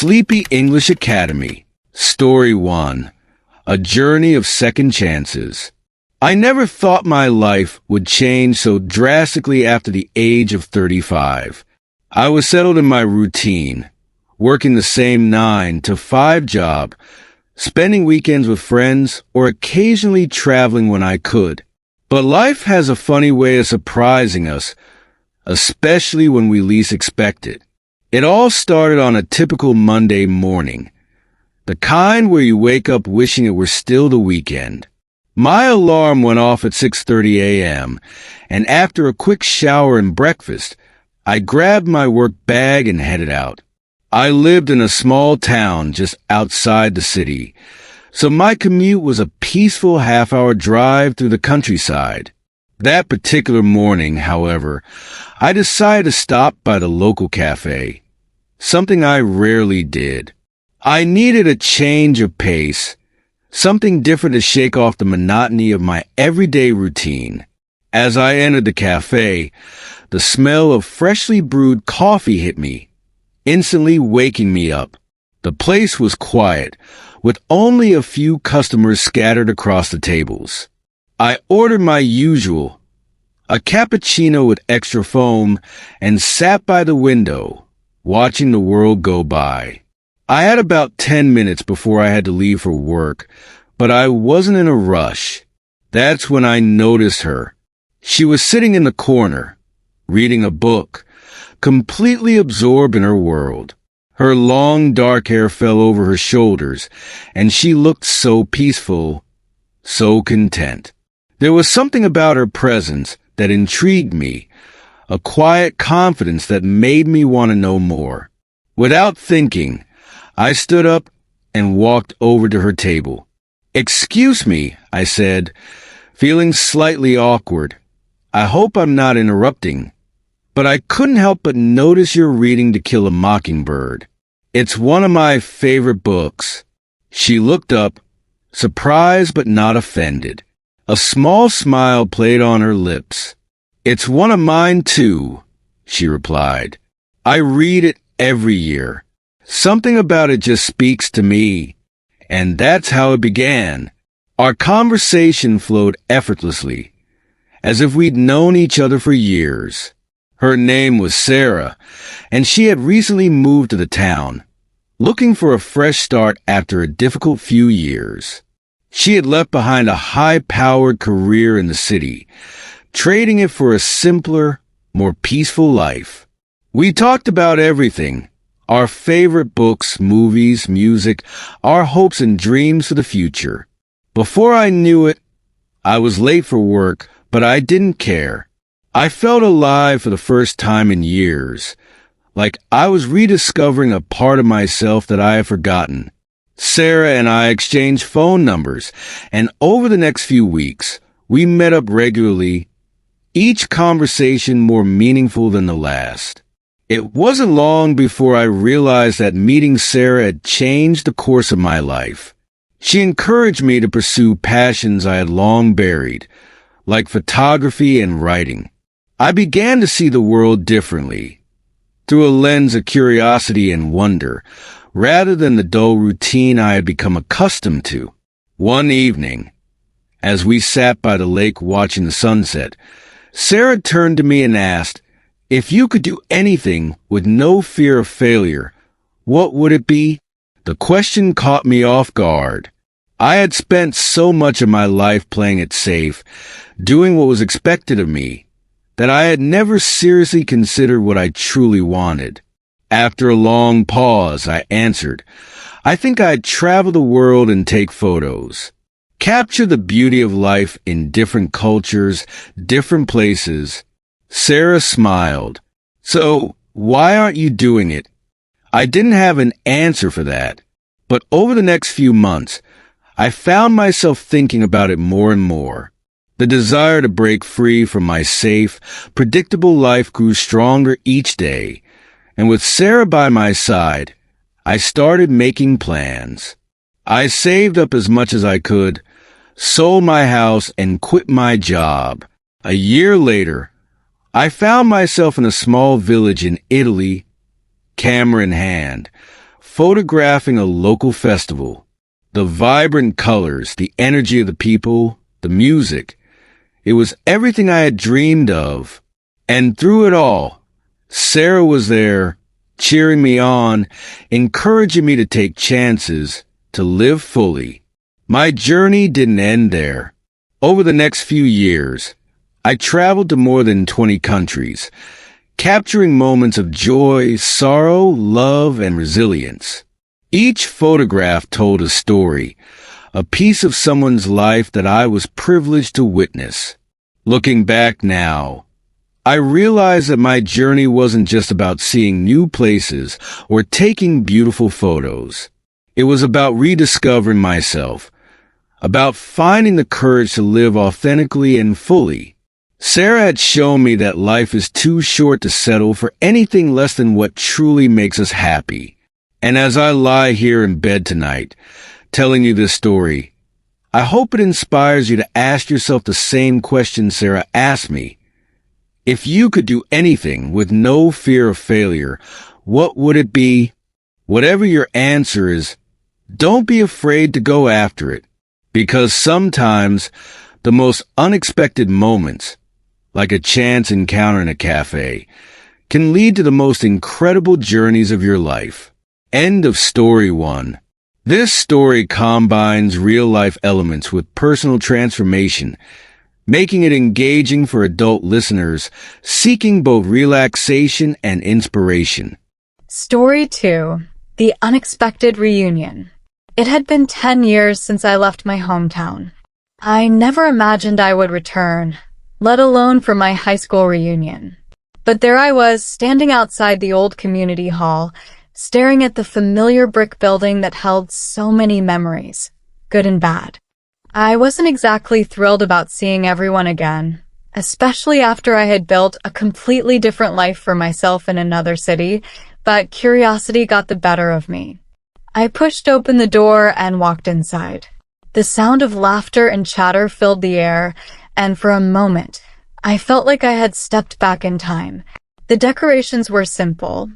Sleepy English Academy, Story 1, A Journey of Second Chances. I never thought my life would change so drastically after the age of 35. I was settled in my routine, working the same 9-to-5 job, spending weekends with friends, or occasionally traveling when I could. But life has a funny way of surprising us, especially when we least expect it. It all started on a typical Monday morning, the kind where you wake up wishing it were still the weekend. My alarm went off at 6:30 a.m., and after a quick shower and breakfast, I grabbed my work bag and headed out. I lived in a small town just outside the city, so my commute was a peaceful half-hour drive through the countryside. That particular morning, however, I decided to stop by the local cafe, something I rarely did. I needed a change of pace, something different to shake off the monotony of my everyday routine. As I entered the cafe, the smell of freshly brewed coffee hit me, instantly waking me up. The place was quiet, with only a few customers scattered across the tables. I ordered my usual, a cappuccino with extra foam, and sat by the window, watching the world go by. I had about 10 minutes before I had to leave for work, but I wasn't in a rush. That's when I noticed her. She was sitting in the corner, reading a book, completely absorbed in her world. Her long dark hair fell over her shoulders, and she looked so peaceful, so content. There was something about her presence that intrigued me, a quiet confidence that made me want to know more. Without thinking, I stood up and walked over to her table. "Excuse me," I said, feeling slightly awkward. "I hope I'm not interrupting, but I couldn't help but notice you're reading To Kill a Mockingbird. It's one of my favorite books." She looked up, surprised but not offended. A small smile played on her lips. "It's one of mine too," she replied. "I read it every year. Something about it just speaks to me." And that's how it began. Our conversation flowed effortlessly, as if we'd known each other for years. Her name was Sarah, and she had recently moved to the town, looking for a fresh start after a difficult few years. She had left behind a high-powered career in the city, trading it for a simpler, more peaceful life. We talked about everything: our favorite books, movies, music, our hopes and dreams for the future. Before I knew it, I was late for work, but I didn't care. I felt alive for the first time in years, like I was rediscovering a part of myself that I had forgotten. Sarah and I exchanged phone numbers, and over the next few weeks, we met up regularly, each conversation more meaningful than the last. It wasn't long before I realized that meeting Sarah had changed the course of my life. She encouraged me to pursue passions I had long buried, like photography and writing. I began to see the world differently, through a lens of curiosity and wonder, rather than the dull routine I had become accustomed to. One evening, as we sat by the lake watching the sunset, Sarah turned to me and asked, "If you could do anything with no fear of failure, what would it be?" The question caught me off guard. I had spent so much of my life playing it safe, doing what was expected of me, that I had never seriously considered what I truly wanted. After a long pause, I answered, "I think I'd travel the world and take photos. Capture the beauty of life in different cultures, different places." Sarah smiled. "So, why aren't you doing it?" I didn't have an answer for that, but over the next few months, I found myself thinking about it more and more. The desire to break free from my safe, predictable life grew stronger each day, and with Sarah by my side, I started making plans. I saved up as much as I could, sold my house, and quit my job. A year later, I found myself in a small village in Italy, camera in hand, photographing a local festival. The vibrant colors, the energy of the people, the music. It was everything I had dreamed of. And through it all, Sarah was there, cheering me on, encouraging me to take chances, to live fully. My journey didn't end there. Over the next few years, I traveled to more than 20 countries, capturing moments of joy, sorrow, love, and resilience. Each photograph told a story, a piece of someone's life that I was privileged to witness. Looking back now, I realize that my journey wasn't just about seeing new places or taking beautiful photos. It was about rediscovering myself, about finding the courage to live authentically and fully. Sarah had shown me that life is too short to settle for anything less than what truly makes us happy. And as I lie here in bed tonight, telling you this story, I hope it inspires you to ask yourself the same question Sarah asked me. If you could do anything with no fear of failure, what would it be? Whatever your answer is, don't be afraid to go after it, because sometimes the most unexpected moments, like a chance encounter in a cafe, can lead to the most incredible journeys of your life. End of story 1. This story combines real-life elements with personal transformation, making it engaging for adult listeners seeking both relaxation and inspiration. Story 2. The Unexpected Reunion. It had been 10 years since I left my hometown. I never imagined I would return, let alone for my high school reunion. But there I was, standing outside the old community hall, staring at the familiar brick building that held so many memories, good and bad. I wasn't exactly thrilled about seeing everyone again, especially after I had built a completely different life for myself in another city, but curiosity got the better of me. I pushed open the door and walked inside. The sound of laughter and chatter filled the air, and for a moment, I felt like I had stepped back in time. The decorations were simple: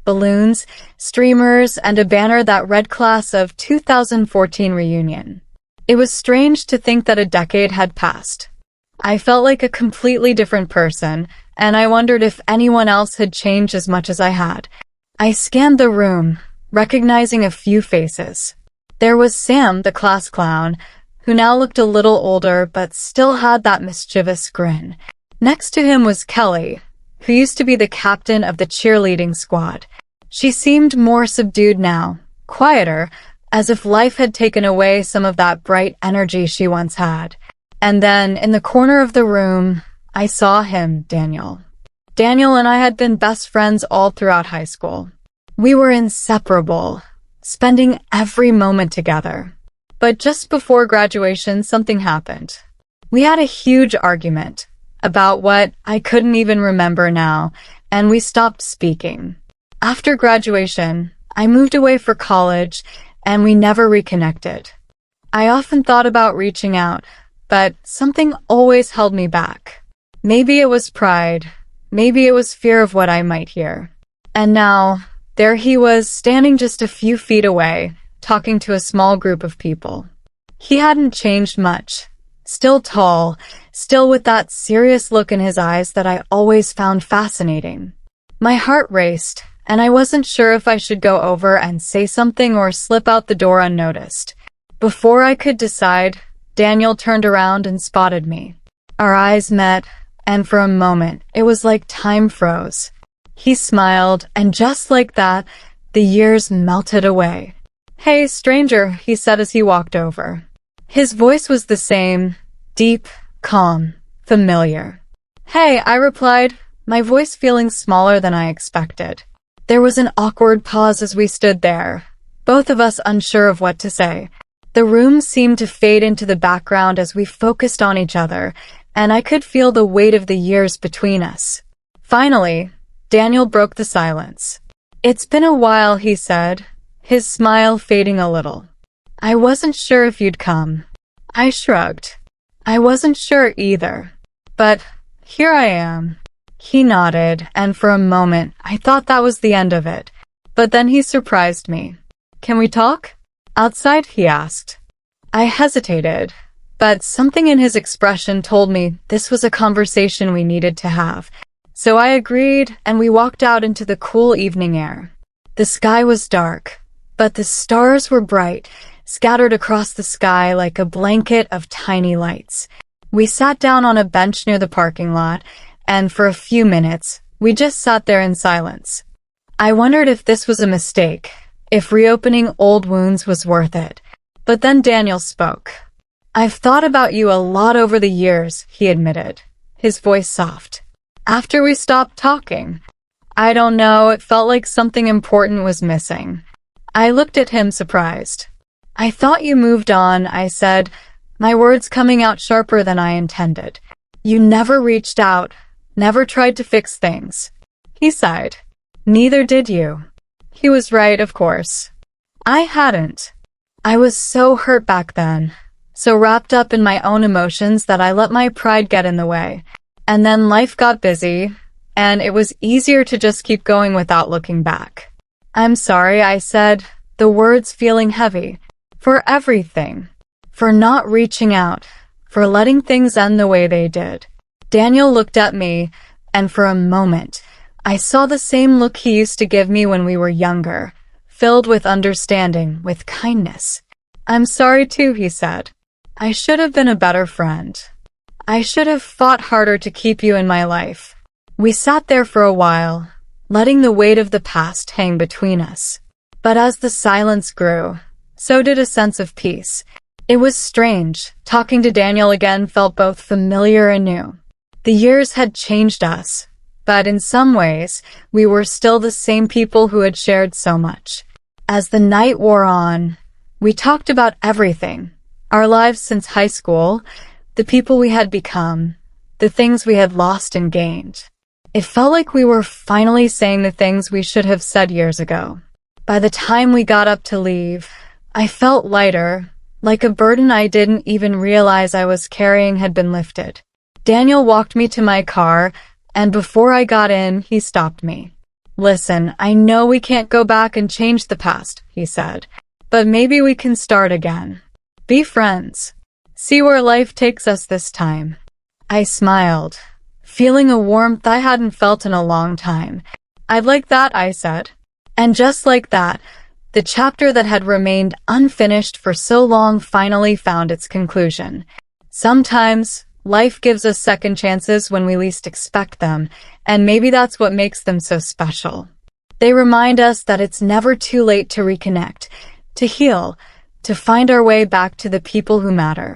balloons, streamers, and a banner that read Class of 2014 Reunion. It was strange to think that a decade had passed. I felt like a completely different person, and I wondered if anyone else had changed as much as I had. I scanned the room, recognizing a few faces. There was Sam, the class clown, who now looked a little older but still had that mischievous grin. Next to him was Kelly, who used to be the captain of the cheerleading squad. She seemed more subdued now, quieter, as if life had taken away some of that bright energy she once had. And then, in the corner of the room, I saw him, Daniel. Daniel and I had been best friends all throughout high school. We were inseparable, spending every moment together. But just before graduation, something happened. We had a huge argument about what I couldn't even remember now, and we stopped speaking. After graduation, I moved away for college, and we never reconnected. I often thought about reaching out, but something always held me back. Maybe it was pride, maybe it was fear of what I might hear. And now, there he was, standing just a few feet away, talking to a small group of people. He hadn't changed much. Still tall, still with that serious look in his eyes that I always found fascinating. My heart raced, and I wasn't sure if I should go over and say something or slip out the door unnoticed. Before I could decide, Daniel turned around and spotted me. Our eyes met, and for a moment, it was like time froze. He smiled, and just like that, the years melted away. "Hey, stranger," he said as he walked over. His voice was the same, deep, calm, familiar. "Hey," I replied, my voice feeling smaller than I expected. There was an awkward pause as we stood there, both of us unsure of what to say. The room seemed to fade into the background as we focused on each other, and I could feel the weight of the years between us. Finally, Daniel broke the silence. "It's been a while," he said, his smile fading a little. "I wasn't sure if you'd come." I shrugged. I wasn't sure either. But here I am. He nodded, and for a moment I thought that was the end of it. But then he surprised me. "Can we talk?" "Outside?" he asked. I hesitated, but something in his expression told me this was a conversation we needed to have. So I agreed, and we walked out into the cool evening air. The sky was dark, but the stars were bright, scattered across the sky like a blanket of tiny lights. We sat down on a bench near the parking lot, and for a few minutes, we just sat there in silence. I wondered if this was a mistake, if reopening old wounds was worth it. But then Daniel spoke. "I've thought about you a lot over the years," he admitted, his voice soft. After we stopped talking, I don't know, it felt like something important was missing. I looked at him surprised. "I thought you moved on," I said, my words coming out sharper than I intended. "You never reached out, never tried to fix things." He sighed. "Neither did you." He was right, of course. I hadn't. I was so hurt back then, so wrapped up in my own emotions that I let my pride get in the way. And then life got busy, and it was easier to just keep going without looking back. "I'm sorry," I said, the words feeling heavy, "for everything, for not reaching out, for letting things end the way they did." Daniel looked at me, and for a moment, I saw the same look he used to give me when we were younger, filled with understanding, with kindness. "I'm sorry too," he said. "I should have been a better friend. I should have fought harder to keep you in my life." We sat there for a while, letting the weight of the past hang between us. But as the silence grew, so did a sense of peace. It was strange. Talking to Daniel again felt both familiar and new. The years had changed us, but in some ways, we were still the same people who had shared so much. As the night wore on, we talked about everything. Our lives since high school, the people we had become, the things we had lost and gained. It felt like we were finally saying the things we should have said years ago. By the time we got up to leave, I felt lighter, like a burden I didn't even realize I was carrying had been lifted. Daniel walked me to my car, and before I got in, he stopped me. "Listen, I know we can't go back and change the past," he said, "but maybe we can start again. Be friends. See where life takes us this time." I smiled, feeling a warmth I hadn't felt in a long time. "I'd like that," I said. And just like that, the chapter that had remained unfinished for so long finally found its conclusion. Sometimes, life gives us second chances when we least expect them, and maybe that's what makes them so special. They remind us that it's never too late to reconnect, to heal, to find our way back to the people who matter.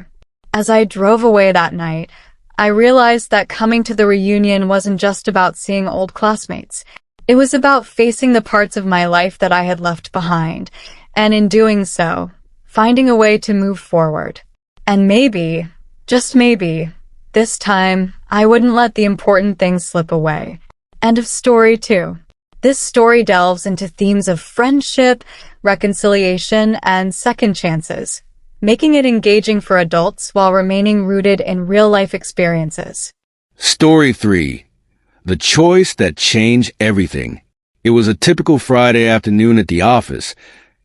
As I drove away that night, I realized that coming to the reunion wasn't just about seeing old classmates. It was about facing the parts of my life that I had left behind, and in doing so, finding a way to move forward. And maybe, just maybe, this time, I wouldn't let the important things slip away. End of story 2. This story delves into themes of friendship, reconciliation, and second chances, making it engaging for adults while remaining rooted in real-life experiences. Story 3. The Choice That Changed Everything. It was a typical Friday afternoon at the office,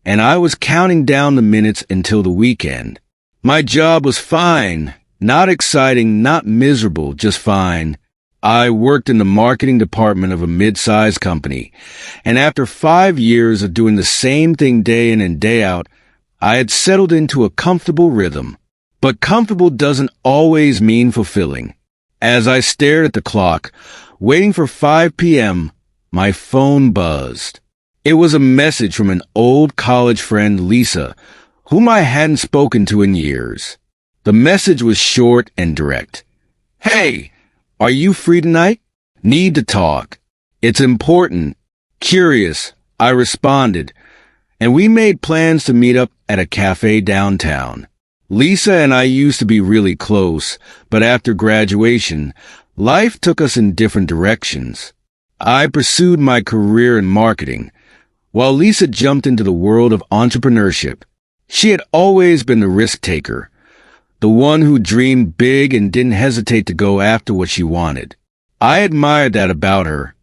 and I was counting down the minutes until the weekend. My job was fine. Not exciting, not miserable, just fine. I worked in the marketing department of a mid-sized company, and after 5 years of doing the same thing day in and day out, I had settled into a comfortable rhythm. But comfortable doesn't always mean fulfilling. As I stared at the clock, waiting for 5 p.m., my phone buzzed. It was a message from an old college friend, Lisa, whom I hadn't spoken to in years. The message was short and direct. "Hey, are you free tonight? Need to talk. It's important." Curious, I responded, and we made plans to meet up at a cafe downtown. Lisa and I used to be really close, but after graduation, life took us in different directions. I pursued my career in marketing, while Lisa jumped into the world of entrepreneurship. She had always been the risk taker, the one who dreamed big and didn't hesitate to go after what she wanted. I admired that about her.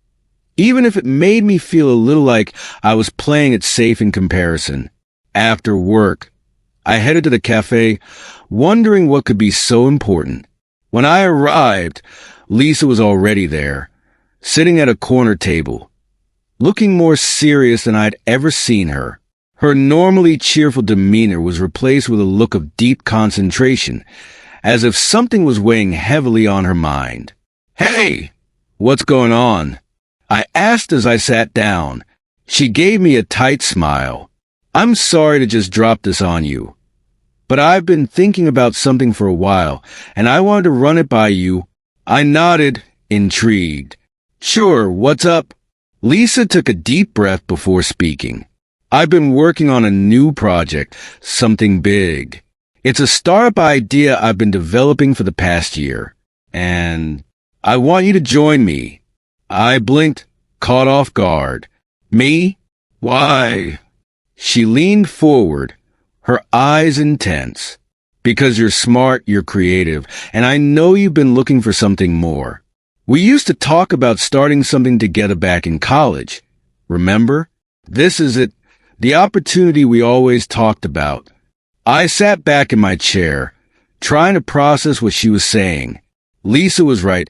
even if it made me feel a little like I was playing it safe in comparison. After work, I headed to the cafe, wondering what could be so important. When I arrived, Lisa was already there, sitting at a corner table, looking more serious than I'd ever seen her. Her normally cheerful demeanor was replaced with a look of deep concentration, as if something was weighing heavily on her mind. "Hey, what's going on?" I asked as I sat down. She gave me a tight smile. "I'm sorry to just drop this on you, but I've been thinking about something for a while, and I wanted to run it by you." I nodded, intrigued. "Sure, what's up?" Lisa took a deep breath before speaking. "I've been working on a new project, something big. It's a startup idea I've been developing for the past year, and I want you to join me." I blinked, caught off guard. "Me? Why?" She leaned forward, her eyes intense. "Because you're smart, you're creative, and I know you've been looking for something more. We used to talk about starting something together back in college. Remember? This is it, the opportunity we always talked about." I sat back in my chair, trying to process what she was saying. Lisa was right.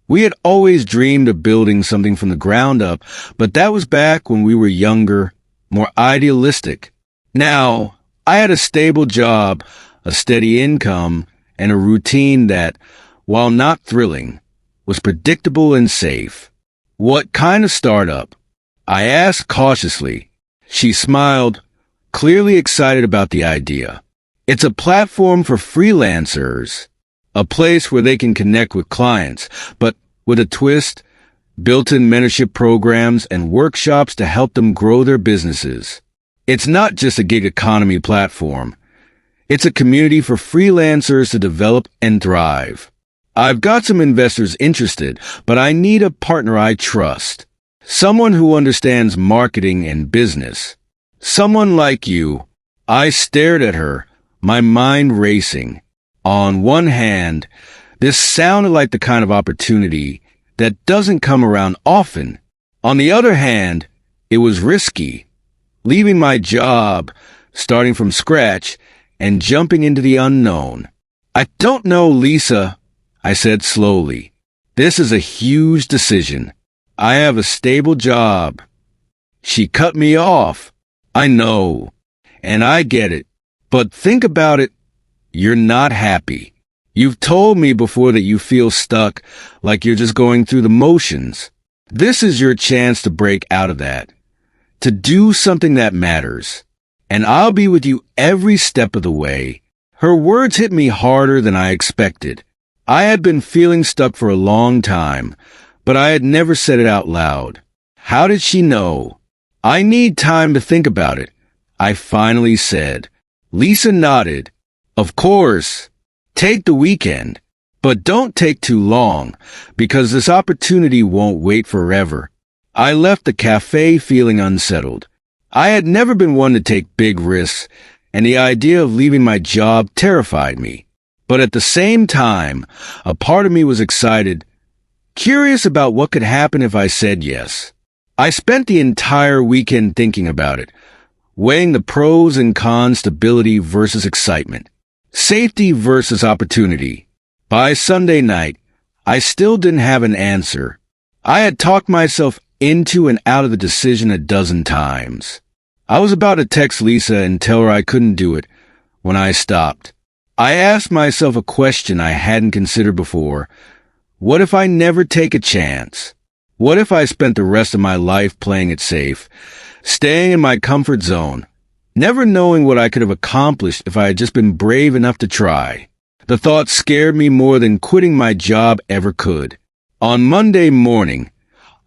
We had always dreamed of building something from the ground up, but that was back when we were younger, more idealistic. Now, I had a stable job, a steady income, and a routine that, while not thrilling, was predictable and safe. "What kind of startup?" I asked cautiously. She smiled, clearly excited about the idea. "It's a platform for freelancers, a place where they can connect with clients, but with a twist, built-in mentorship programs and workshops to help them grow their businesses. It's not just a gig economy platform. It's a community for freelancers to develop and thrive. I've got some investors interested, but I need a partner I trust. Someone who understands marketing and business. Someone like you." I stared at her, my mind racing. On one hand, this sounded like the kind of opportunity that doesn't come around often. On the other hand, it was risky. Leaving my job, starting from scratch, and jumping into the unknown. "I don't know, Lisa," I said slowly. "This is a huge decision. I have a stable job." She cut me off. "I know, and I get it. But think about it. You're not happy. You've told me before that you feel stuck, like you're just going through the motions. This is your chance to break out of that, to do something that matters. And I'll be with you every step of the way." Her words hit me harder than I expected. I had been feeling stuck for a long time, but I had never said it out loud. How did she know? "I need time to think about it," I finally said. Lisa nodded. "Of course. Take the weekend. But don't take too long, because this opportunity won't wait forever." I left the cafe feeling unsettled. I had never been one to take big risks, and the idea of leaving my job terrified me. But at the same time, a part of me was excited, curious about what could happen if I said yes. I spent the entire weekend thinking about it, weighing the pros and cons, stability versus excitement, safety versus opportunity. By Sunday night, I still didn't have an answer. I had talked myself into and out of the decision a dozen times. I was about to text Lisa and tell her I couldn't do it when I stopped. I asked myself a question I hadn't considered before. What if I never take a chance? What if I spent the rest of my life playing it safe, staying in my comfort zone, never knowing what I could have accomplished if I had just been brave enough to try? The thought scared me more than quitting my job ever could. On Monday morning,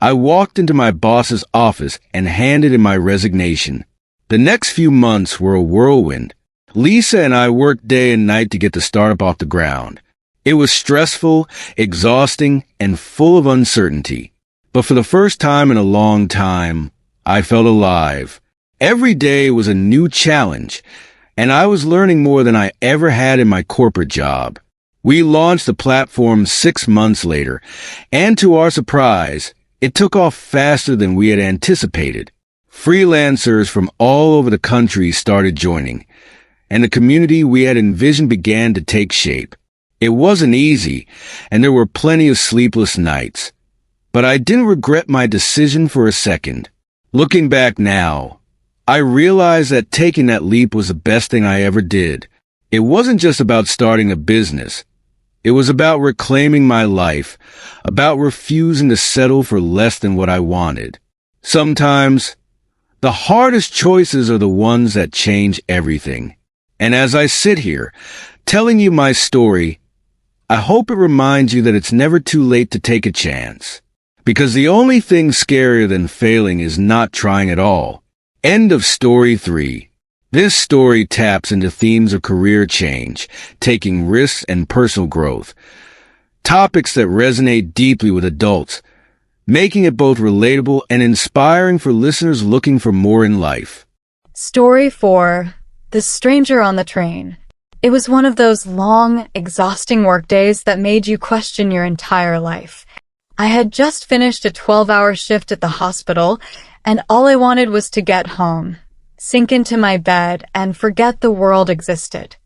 I walked into my boss's office and handed in my resignation. The next few months were a whirlwind. Lisa and I worked day and night to get the startup off the ground. It was stressful, exhausting, and full of uncertainty. But for the first time in a long time, I felt alive. Every day was a new challenge, and I was learning more than I ever had in my corporate job. We launched the platform 6 months later, and to our surprise, It took off faster than we had anticipated. Freelancers from all over the country started joining, and the community we had envisioned began to take shape. It wasn't easy, and there were plenty of sleepless nights. But I didn't regret my decision for a second. Looking back now, I realized that taking that leap was the best thing I ever did. It wasn't just about starting a business. It was about reclaiming my life, about refusing to settle for less than what I wanted. Sometimes, the hardest choices are the ones that change everything. And as I sit here, telling you my story, I hope it reminds you that it's never too late to take a chance. Because the only thing scarier than failing is not trying at all. End of story 3. This story taps into themes of career change, taking risks, and personal growth. Topics that resonate deeply with adults, making it both relatable and inspiring for listeners looking for more in life. Story 4. The Stranger on the Train. It was one of those long, exhausting workdays that made you question your entire life. I had just finished a 12-hour shift at the hospital, and all I wanted was to get home, sink into my bed, and forget the world existed.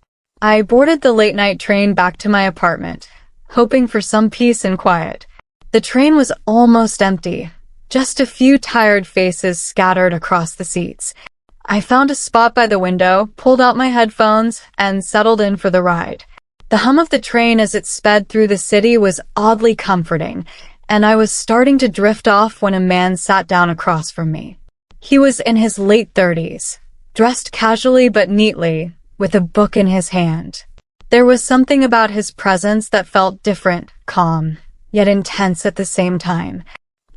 I boarded the late-night train back to my apartment, hoping for some peace and quiet. The train was almost empty, just a few tired faces scattered across the seats. I found a spot by the window, pulled out my headphones, and settled in for the ride. The hum of the train as it sped through the city was oddly comforting, and I was starting to drift off when a man sat down across from me. He was in his late 30s, dressed casually but neatly, with a book in his hand. There was something about his presence that felt different, calm, yet intense at the same time.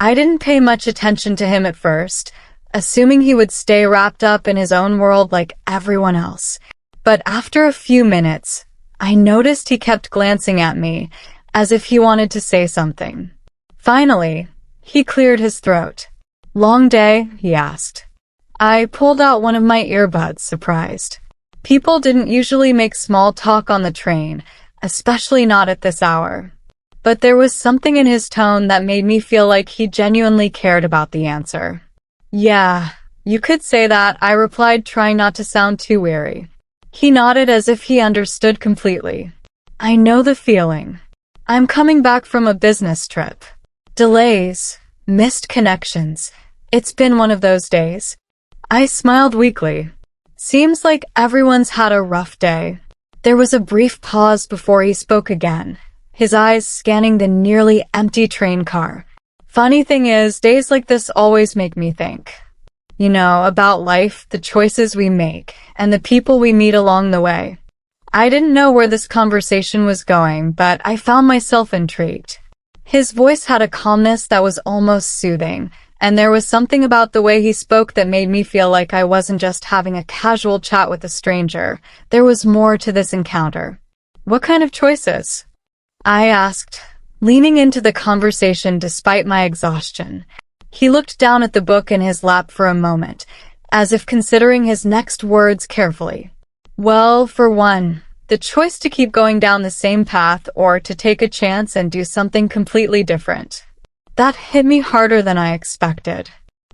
I didn't pay much attention to him at first, assuming he would stay wrapped up in his own world like everyone else. But after a few minutes, I noticed he kept glancing at me, as if he wanted to say something. Finally, he cleared his throat. "Long day?" he asked. I pulled out one of my earbuds, surprised. People didn't usually make small talk on the train, especially not at this hour. But there was something in his tone that made me feel like he genuinely cared about the answer. "Yeah, you could say that," I replied, trying not to sound too weary. He nodded as if he understood completely. "I know the feeling. I'm coming back from a business trip. Delays, missed connections. It's been one of those days." I smiled weakly. "Seems like everyone's had a rough day." There was a brief pause before he spoke again, his eyes scanning the nearly empty train car. "Funny thing is, days like this always make me think. You know, about life, the choices we make, and the people we meet along the way." I didn't know where this conversation was going, but I found myself intrigued. His voice had a calmness that was almost soothing, and there was something about the way he spoke that made me feel like I wasn't just having a casual chat with a stranger. There was more to this encounter. "What kind of choices?" I asked, leaning into the conversation despite my exhaustion. He looked down at the book in his lap for a moment, as if considering his next words carefully. "Well, for one, the choice to keep going down the same path or to take a chance and do something completely different." That hit me harder than I expected.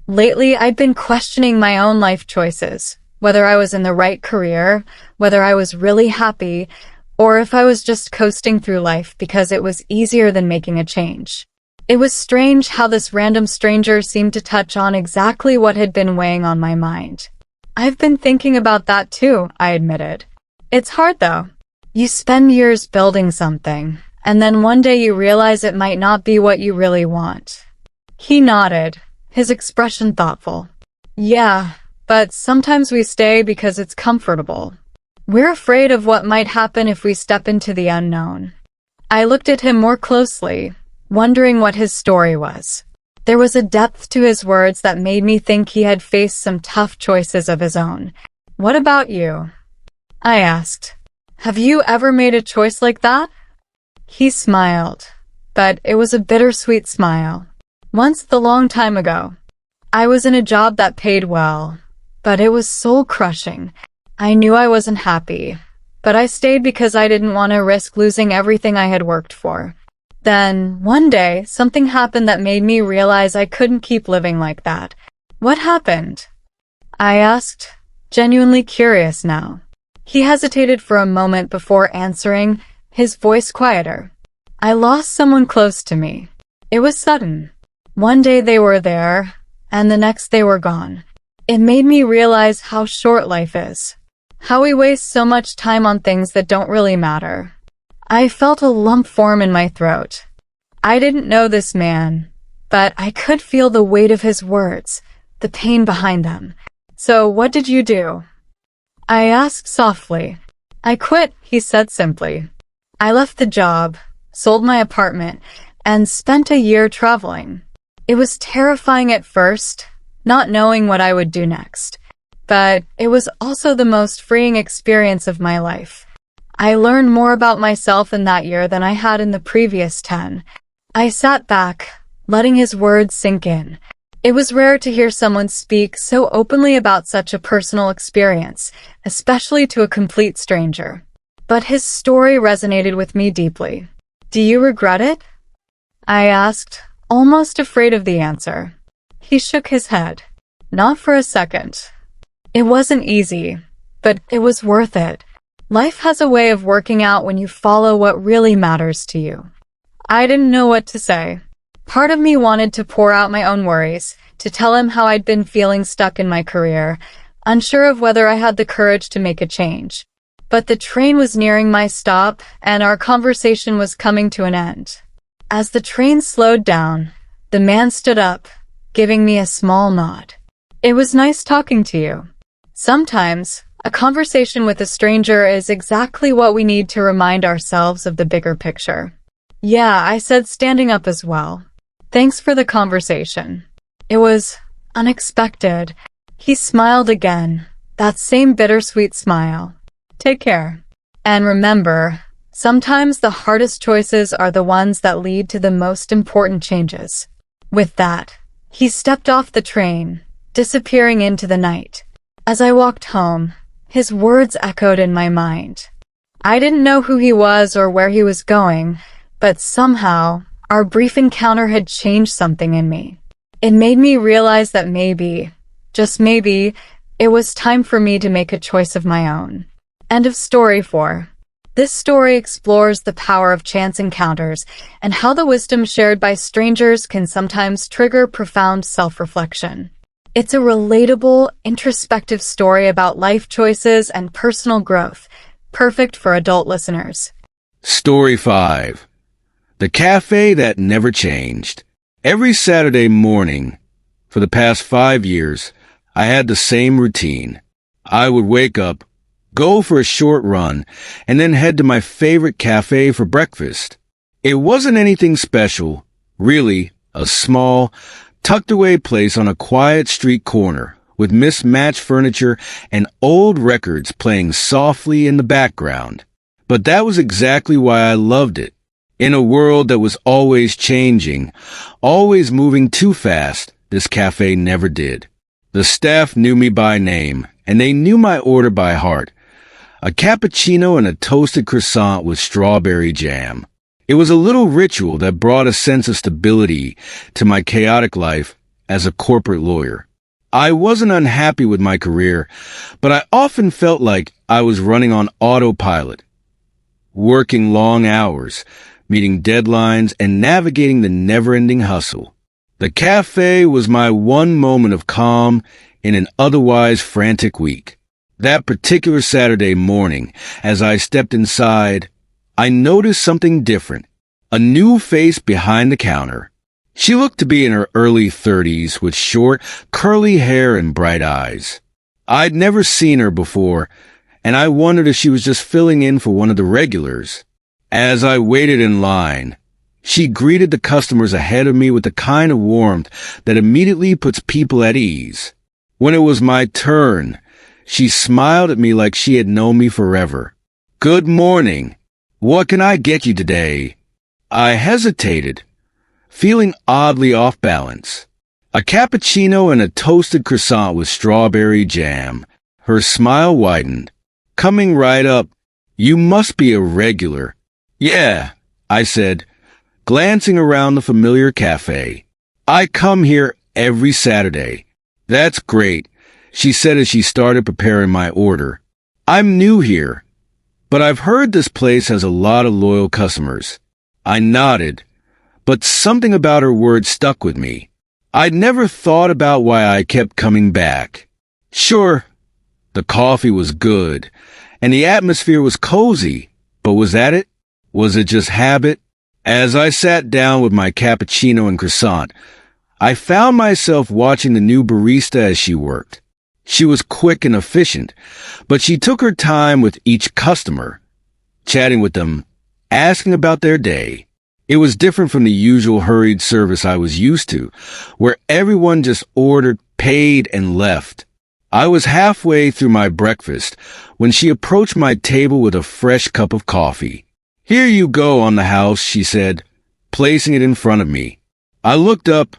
Lately, I'd been questioning my own life choices, whether I was in the right career, whether I was really happy, or if I was just coasting through life because it was easier than making a change. It was strange how this random stranger seemed to touch on exactly what had been weighing on my mind. "I've been thinking about that too," I admitted. "It's hard though. You spend years building something, and then one day you realize it might not be what you really want." He nodded, his expression thoughtful. "Yeah, but sometimes we stay because it's comfortable. We're afraid of what might happen if we step into the unknown." I looked at him more closely, wondering what his story was. There was a depth to his words that made me think he had faced some tough choices of his own. "What about you?" I asked. "Have you ever made a choice like that?" He smiled, but it was a bittersweet smile. "Once, a long time ago. I was in a job that paid well, but it was soul-crushing. I knew I wasn't happy, but I stayed because I didn't want to risk losing everything I had worked for. Then, one day, something happened that made me realize I couldn't keep living like that. What happened? I asked, genuinely curious now. He hesitated for a moment before answering, his voice quieter. I lost someone close to me. It was sudden. One day they were there, and the next they were gone. It made me realize how short life is. How we waste so much time on things that don't really matter. I felt a lump form in my throat. I didn't know this man, but I could feel the weight of his words, the pain behind them. So what did you do? I asked softly. I quit, he said simply. I left the job, sold my apartment, and spent a year traveling. It was terrifying at first, not knowing what I would do next. But it was also the most freeing experience of my life. I learned more about myself in that year than I had in the previous 10. I sat back, letting his words sink in. It was rare to hear someone speak so openly about such a personal experience, especially to a complete stranger. But his story resonated with me deeply. Do you regret it? I asked, almost afraid of the answer. He shook his head. Not for a second. It wasn't easy, but it was worth it. Life has a way of working out when you follow what really matters to you. I didn't know what to say. Part of me wanted to pour out my own worries, to tell him how I'd been feeling stuck in my career, unsure of whether I had the courage to make a change. But the train was nearing my stop, and our conversation was coming to an end. As the train slowed down, the man stood up, giving me a small nod. It was nice talking to you. Sometimes, a conversation with a stranger is exactly what we need to remind ourselves of the bigger picture. Yeah, I said, standing up as well. Thanks for the conversation. It was unexpected. He smiled again, that same bittersweet smile. Take care. And remember, sometimes the hardest choices are the ones that lead to the most important changes. With that, he stepped off the train, disappearing into the night. As I walked home, his words echoed in my mind. I didn't know who he was or where he was going, but somehow, our brief encounter had changed something in me. It made me realize that maybe, just maybe, it was time for me to make a choice of my own. End of story 4. This story explores the power of chance encounters and how the wisdom shared by strangers can sometimes trigger profound self-reflection. It's a relatable, introspective story about life choices and personal growth, perfect for adult listeners. Story 5. The Cafe That Never Changed. Every Saturday morning, for the past 5 years, I had the same routine. I would wake up, go for a short run, and then head to my favorite cafe for breakfast. It wasn't anything special, really, a small, tucked-away place on a quiet street corner with mismatched furniture and old records playing softly in the background. But that was exactly why I loved it. In a world that was always changing, always moving too fast, this cafe never did. The staff knew me by name, and they knew my order by heart. A cappuccino and a toasted croissant with strawberry jam. It was a little ritual that brought a sense of stability to my chaotic life as a corporate lawyer. I wasn't unhappy with my career, but I often felt like I was running on autopilot, working long hours, meeting deadlines, and navigating the never-ending hustle. The cafe was my one moment of calm in an otherwise frantic week. That particular Saturday morning, as I stepped inside, I noticed something different. A new face behind the counter. She looked to be in her early 30s with short, curly hair and bright eyes. I'd never seen her before, and I wondered if she was just filling in for one of the regulars. As I waited in line, she greeted the customers ahead of me with the kind of warmth that immediately puts people at ease. When it was my turn, she smiled at me like she had known me forever. Good morning. What can I get you today? I hesitated, feeling oddly off balance. A cappuccino and a toasted croissant with strawberry jam. Her smile widened. Coming right up. You must be a regular. Yeah, I said, glancing around the familiar cafe. "I come here every Saturday." "That's great," she said as she started preparing my order. "I'm new here, but I've heard this place has a lot of loyal customers." I nodded, but something about her words stuck with me. I'd never thought about why I kept coming back. Sure, the coffee was good, and the atmosphere was cozy, but was that it? Was it just habit? As I sat down with my cappuccino and croissant, I found myself watching the new barista as she worked. She was quick and efficient, but she took her time with each customer, chatting with them, asking about their day. It was different from the usual hurried service I was used to, where everyone just ordered, paid, and left. I was halfway through my breakfast when she approached my table with a fresh cup of coffee. "Here you go on the house," she said, placing it in front of me. I looked up,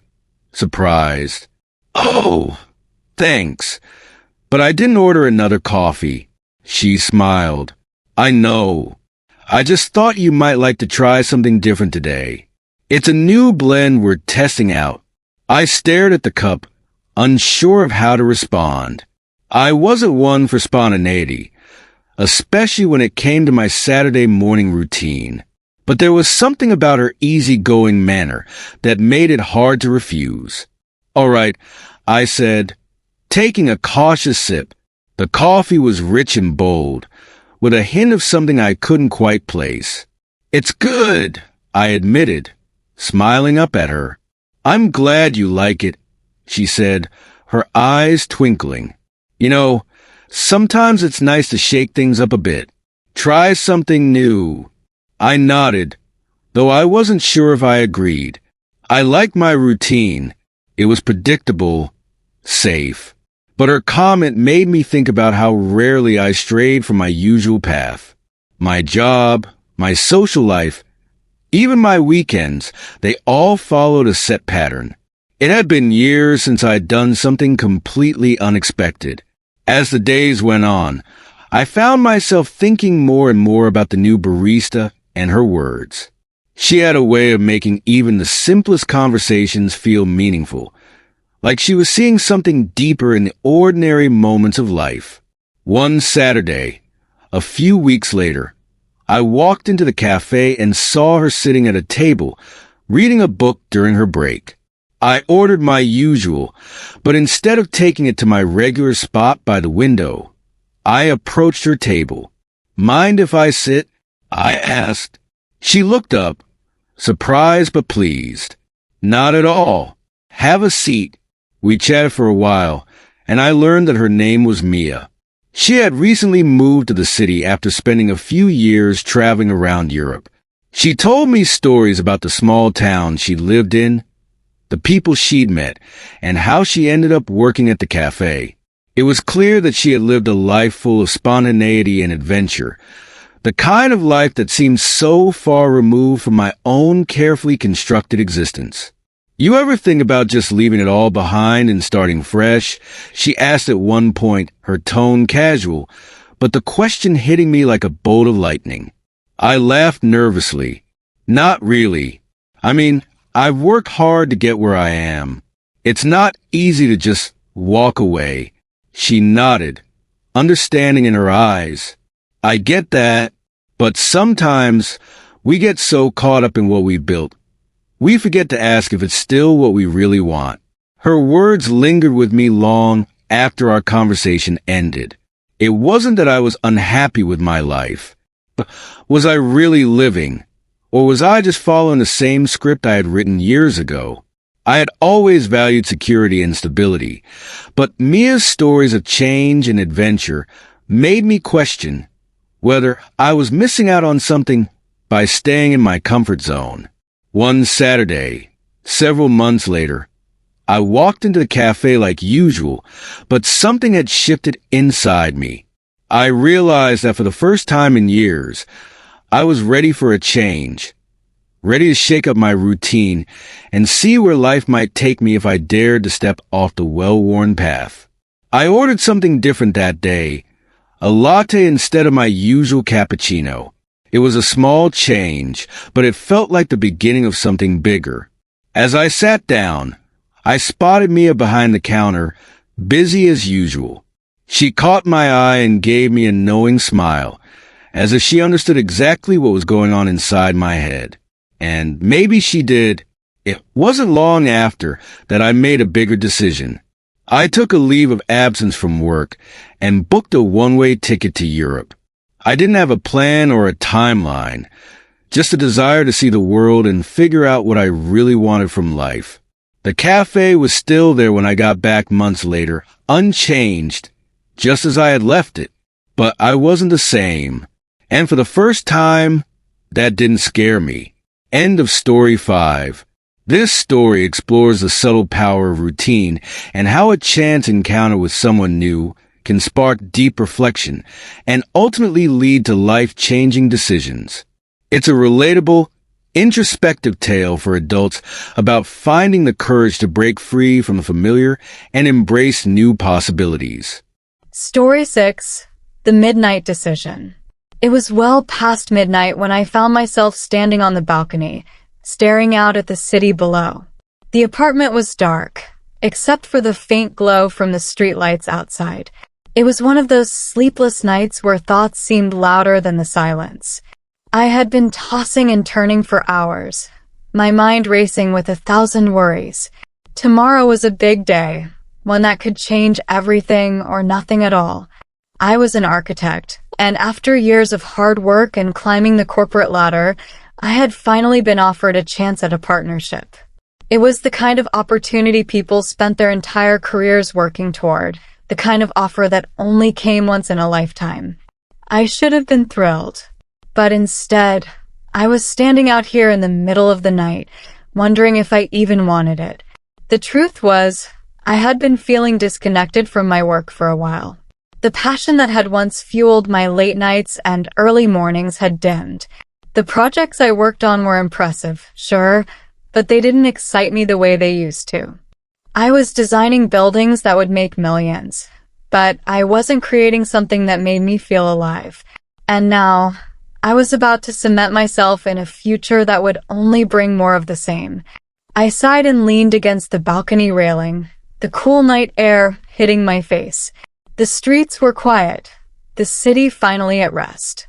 surprised. "Oh, thanks. But I didn't order another coffee." She smiled. "I know. I just thought you might like to try something different today. It's a new blend we're testing out." I stared at the cup, unsure of how to respond. I wasn't one for spontaneity, especially when it came to my Saturday morning routine. But there was something about her easygoing manner that made it hard to refuse. "All right," I said, taking a cautious sip. The coffee was rich and bold, with a hint of something I couldn't quite place. "It's good," I admitted, smiling up at her. "I'm glad you like it," she said, her eyes twinkling. "You know, sometimes it's nice to shake things up a bit. Try something new." I nodded, though I wasn't sure if I agreed. I liked my routine. It was predictable, safe. But her comment made me think about how rarely I strayed from my usual path. My job, my social life, even my weekends, they all followed a set pattern. It had been years since I'd done something completely unexpected. As the days went on, I found myself thinking more and more about the new barista and her words. She had a way of making even the simplest conversations feel meaningful, like she was seeing something deeper in the ordinary moments of life. One Saturday, a few weeks later, I walked into the cafe and saw her sitting at a table, reading a book during her break. I ordered my usual, but instead of taking it to my regular spot by the window, I approached her table. "Mind if I sit?" I asked. She looked up, surprised but pleased. "Not at all. Have a seat." We chatted for a while, and I learned that her name was Mia. She had recently moved to the city after spending a few years traveling around Europe. She told me stories about the small town she lived in, the people she'd met, and how she ended up working at the cafe. It was clear that she had lived a life full of spontaneity and adventure, the kind of life that seemed so far removed from my own carefully constructed existence. "You ever think about just leaving it all behind and starting fresh?" she asked at one point, her tone casual, but the question hitting me like a bolt of lightning. I laughed nervously. "Not really. I mean, I've worked hard to get where I am. It's not easy to just walk away." She nodded, understanding in her eyes. "I get that, but sometimes we get so caught up in what we built, we forget to ask if it's still what we really want." Her words lingered with me long after our conversation ended. It wasn't that I was unhappy with my life. Was I really living? Or was I just following the same script I had written years ago? I had always valued security and stability, but Mia's stories of change and adventure made me question whether I was missing out on something by staying in my comfort zone. One Saturday, several months later, I walked into the cafe like usual, but something had shifted inside me. I realized that for the first time in years, I was ready for a change, ready to shake up my routine and see where life might take me if I dared to step off the well-worn path. I ordered something different that day, a latte instead of my usual cappuccino. It was a small change, but it felt like the beginning of something bigger. As I sat down, I spotted Mia behind the counter, busy as usual. She caught my eye and gave me a knowing smile, as if she understood exactly what was going on inside my head. And maybe she did. It wasn't long after that I made a bigger decision. I took a leave of absence from work and booked a one-way ticket to Europe. I didn't have a plan or a timeline, just a desire to see the world and figure out what I really wanted from life. The cafe was still there when I got back months later, unchanged, just as I had left it. But I wasn't the same. And for the first time, that didn't scare me. End of story 5. This story explores the subtle power of routine and how a chance encounter with someone new can spark deep reflection and ultimately lead to life-changing decisions. It's a relatable, introspective tale for adults about finding the courage to break free from the familiar and embrace new possibilities. Story 6. The Midnight Decision. It was well past midnight when I found myself standing on the balcony, staring out at the city below. The apartment was dark, except for the faint glow from the streetlights outside. It was one of those sleepless nights where thoughts seemed louder than the silence. I had been tossing and turning for hours, my mind racing with 1,000 worries. Tomorrow was a big day, one that could change everything or nothing at all. I was an architect, and after years of hard work and climbing the corporate ladder, I had finally been offered a chance at a partnership. It was the kind of opportunity people spent their entire careers working toward, the kind of offer that only came once in a lifetime. I should have been thrilled, but instead, I was standing out here in the middle of the night, wondering if I even wanted it. The truth was, I had been feeling disconnected from my work for a while. The passion that had once fueled my late nights and early mornings had dimmed. The projects I worked on were impressive, sure, but they didn't excite me the way they used to. I was designing buildings that would make millions, but I wasn't creating something that made me feel alive. And now, I was about to cement myself in a future that would only bring more of the same. I sighed and leaned against the balcony railing, the cool night air hitting my face. The streets were quiet, the city finally at rest.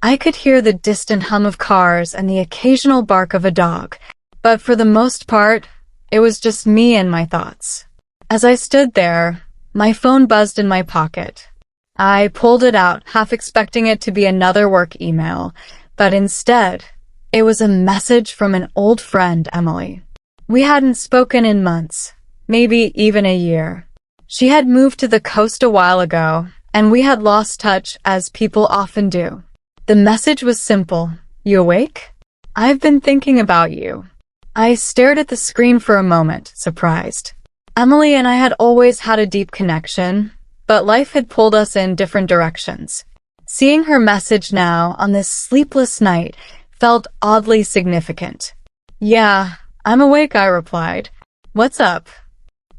I could hear the distant hum of cars and the occasional bark of a dog, but for the most part, it was just me and my thoughts. As I stood there, my phone buzzed in my pocket. I pulled it out, half expecting it to be another work email, but instead, it was a message from an old friend, Emily. We hadn't spoken in months, maybe even a year. She had moved to the coast a while ago, and we had lost touch, as people often do. The message was simple. You awake? I've been thinking about you. I stared at the screen for a moment, surprised. Emily and I had always had a deep connection, but life had pulled us in different directions. Seeing her message now, on this sleepless night, felt oddly significant. Yeah, I'm awake, I replied. What's up?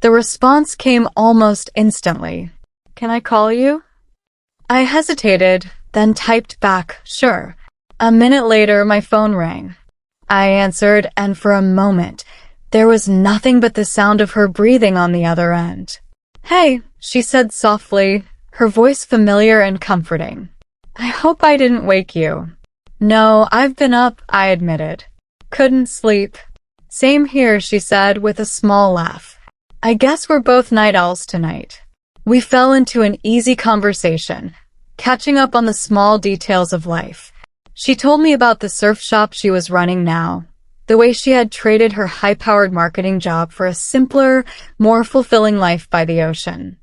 The response came almost instantly. Can I call you? I hesitated, then typed back, sure. A minute later, my phone rang. I answered, and for a moment, there was nothing but the sound of her breathing on the other end. Hey, she said softly, her voice familiar and comforting. I hope I didn't wake you. No, I've been up, I admitted. Couldn't sleep. Same here, she said with a small laugh. I guess we're both night owls tonight. We fell into an easy conversation, catching up on the small details of life. She told me about the surf shop she was running now, the way she had traded her high-powered marketing job for a simpler, more fulfilling life by the ocean.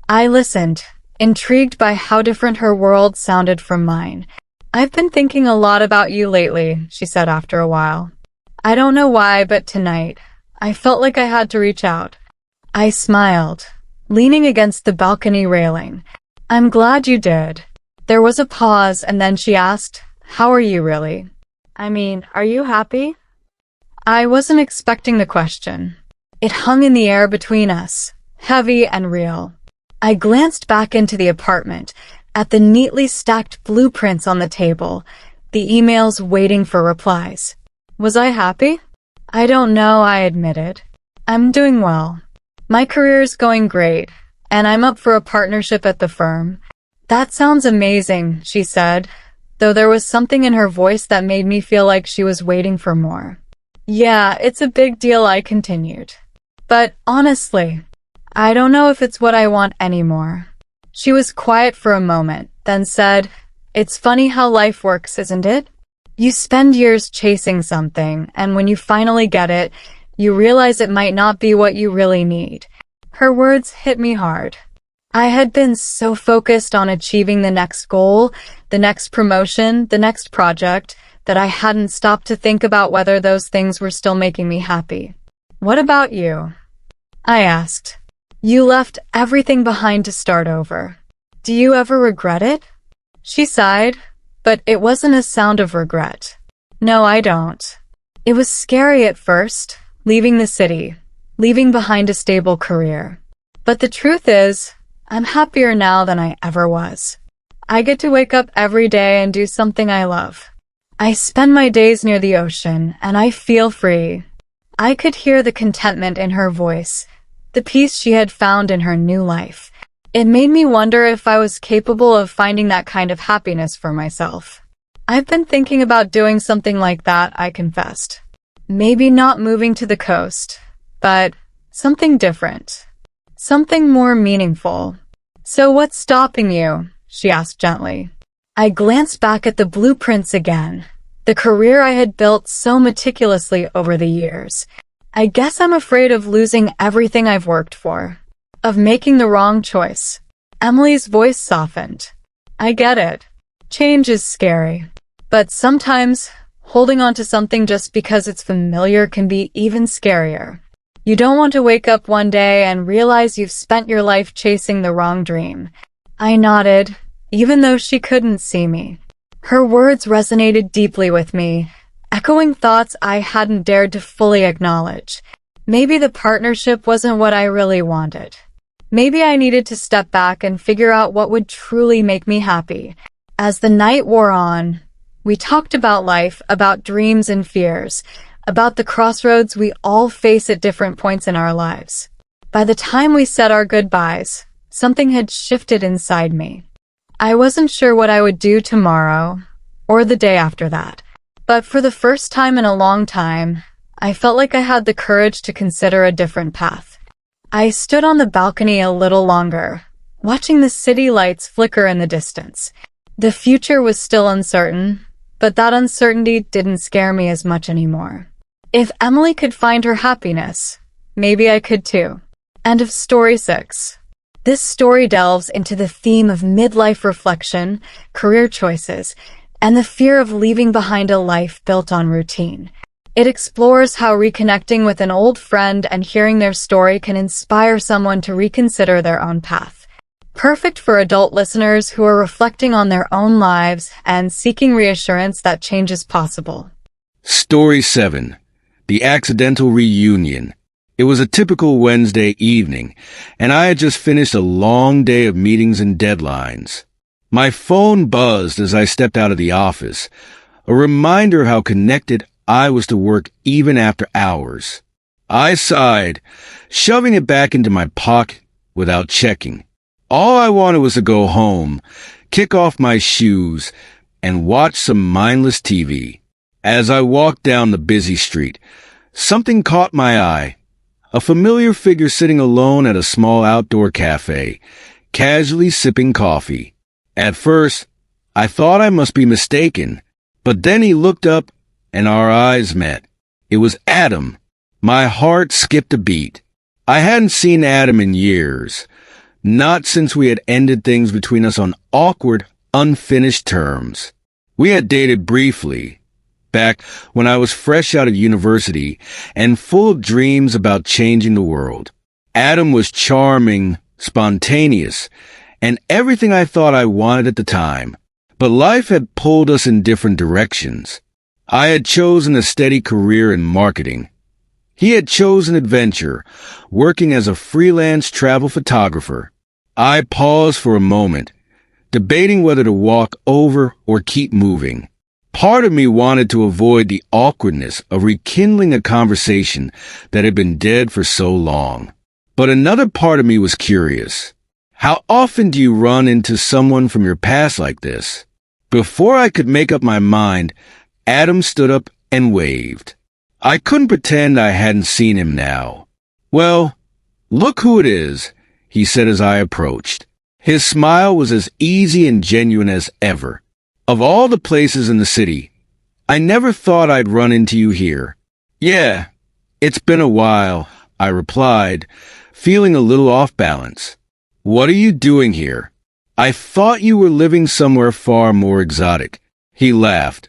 I listened, intrigued by how different her world sounded from mine. I've been thinking a lot about you lately, she said after a while. I don't know why, but tonight, I felt like I had to reach out. I smiled, leaning against the balcony railing. I'm glad you did. There was a pause, and then she asked, how are you really? I mean, are you happy? I wasn't expecting the question. It hung in the air between us, heavy and real. I glanced back into the apartment, at the neatly stacked blueprints on the table, the emails waiting for replies. Was I happy? I don't know, I admitted. I'm doing well. My career's going great, and I'm up for a partnership at the firm. That sounds amazing, she said, though there was something in her voice that made me feel like she was waiting for more. Yeah, it's a big deal, I continued. But honestly, I don't know if it's what I want anymore. She was quiet for a moment, then said, "It's funny how life works, isn't it? You spend years chasing something, and when you finally get it, you realize it might not be what you really need." Her words hit me hard. I had been so focused on achieving the next goal, the next promotion, the next project, that I hadn't stopped to think about whether those things were still making me happy. "What about you?" I asked. "You left everything behind to start over. Do you ever regret it?" She sighed, but it wasn't a sound of regret. "No, I don't. It was scary at first, leaving the city, leaving behind a stable career. But the truth is, I'm happier now than I ever was. I get to wake up every day and do something I love. I spend my days near the ocean, and I feel free." I could hear the contentment in her voice, the peace she had found in her new life. It made me wonder if I was capable of finding that kind of happiness for myself. "I've been thinking about doing something like that," I confessed. "Maybe not moving to the coast, but something different. Something more meaningful." "So what's stopping you?" she asked gently. I glanced back at the blueprints again, the career I had built so meticulously over the years. "I guess I'm afraid of losing everything I've worked for, of making the wrong choice." Emily's voice softened. "I get it. Change is scary. But sometimes, holding on to something just because it's familiar can be even scarier. You don't want to wake up one day and realize you've spent your life chasing the wrong dream." I nodded, even though she couldn't see me. Her words resonated deeply with me, echoing thoughts I hadn't dared to fully acknowledge. Maybe the partnership wasn't what I really wanted. Maybe I needed to step back and figure out what would truly make me happy. As the night wore on, we talked about life, about dreams and fears, about the crossroads we all face at different points in our lives. By the time we said our goodbyes, something had shifted inside me. I wasn't sure what I would do tomorrow, or the day after that. But for the first time in a long time, I felt like I had the courage to consider a different path. I stood on the balcony a little longer, watching the city lights flicker in the distance. The future was still uncertain, but that uncertainty didn't scare me as much anymore. If Emily could find her happiness, maybe I could too. End of story 6. This story delves into the theme of midlife reflection, career choices, and the fear of leaving behind a life built on routine. It explores how reconnecting with an old friend and hearing their story can inspire someone to reconsider their own path. Perfect for adult listeners who are reflecting on their own lives and seeking reassurance that change is possible. Story 7. The Accidental Reunion. It was a typical Wednesday evening, and I had just finished a long day of meetings and deadlines. My phone buzzed as I stepped out of the office, a reminder of how connected I was to work even after hours. I sighed, shoving it back into my pocket without checking. All I wanted was to go home, kick off my shoes, and watch some mindless TV. As I walked down the busy street, something caught my eye. A familiar figure sitting alone at a small outdoor cafe, casually sipping coffee. At first, I thought I must be mistaken, but then he looked up and our eyes met. It was Adam. My heart skipped a beat. I hadn't seen Adam in years, not since we had ended things between us on awkward, unfinished terms. We had dated briefly, back when I was fresh out of university and full of dreams about changing the world. Adam was charming, spontaneous, and everything I thought I wanted at the time. But life had pulled us in different directions. I had chosen a steady career in marketing. He had chosen adventure, working as a freelance travel photographer. I paused for a moment, debating whether to walk over or keep moving. Part of me wanted to avoid the awkwardness of rekindling a conversation that had been dead for so long. But another part of me was curious. How often do you run into someone from your past like this? Before I could make up my mind, Adam stood up and waved. I couldn't pretend I hadn't seen him now. "Well, look who it is," he said as I approached. His smile was as easy and genuine as ever. "Of all the places in the city, I never thought I'd run into you here." "Yeah, it's been a while," I replied, feeling a little off balance. "What are you doing here?" "I thought you were living somewhere far more exotic." He laughed,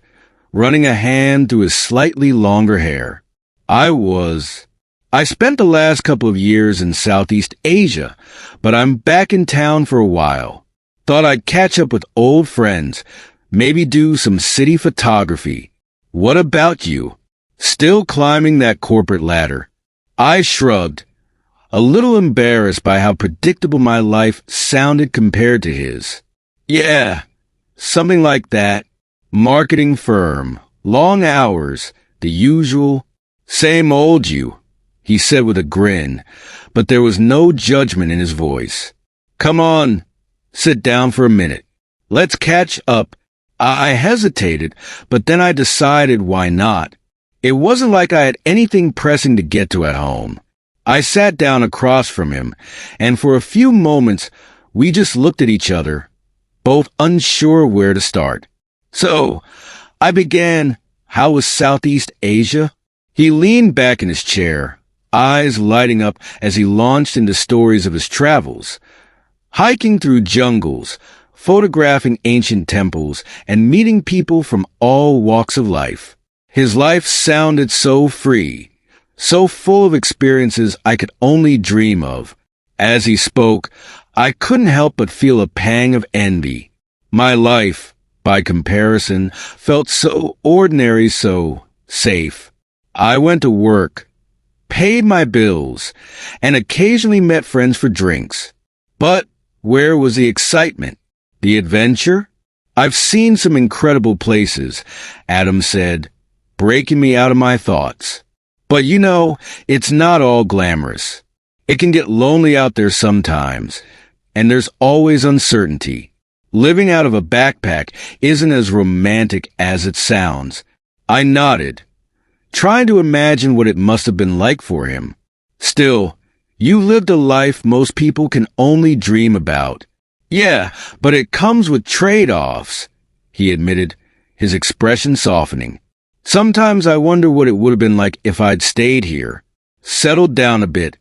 running a hand through his slightly longer hair. I spent the last couple of years in Southeast Asia, but I'm back in town for a while. Thought I'd catch up with old friends, maybe do some city photography." "What about you? Still climbing that corporate ladder?" I shrugged, a little embarrassed by how predictable my life sounded compared to his. "Yeah, something like that. Marketing firm, long hours, the usual. Same old you," he said with a grin, but there was no judgment in his voice. "Come on, sit down for a minute. Let's catch up." I hesitated, but then I decided why not. It wasn't like I had anything pressing to get to at home. I sat down across from him, and for a few moments we just looked at each other, both unsure where to start. "So," I began, "how was Southeast Asia?" He leaned back in his chair, eyes lighting up as he launched into stories of his travels. Hiking through jungles, photographing ancient temples, and meeting people from all walks of life. His life sounded so free, so full of experiences I could only dream of. As he spoke, I couldn't help but feel a pang of envy. My life, by comparison, felt so ordinary, so safe. I went to work, paid my bills, and occasionally met friends for drinks. But where was the excitement? The adventure? "I've seen some incredible places," Adam said, breaking me out of my thoughts. "But you know, it's not all glamorous. It can get lonely out there sometimes, and there's always uncertainty. Living out of a backpack isn't as romantic as it sounds." I nodded, trying to imagine what it must have been like for him. "Still, you lived a life most people can only dream about." "Yeah, but it comes with trade-offs," he admitted, his expression softening. "Sometimes I wonder what it would have been like if I'd stayed here, settled down a bit,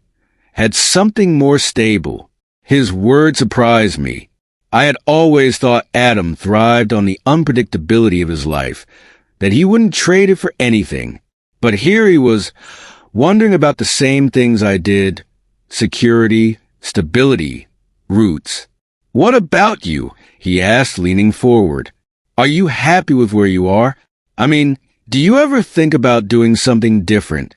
had something more stable." His words surprised me. I had always thought Adam thrived on the unpredictability of his life, that he wouldn't trade it for anything. But here he was, wondering about the same things I did: security, stability, roots. "What about you?" he asked, leaning forward. "Are you happy with where you are? I mean, do you ever think about doing something different?"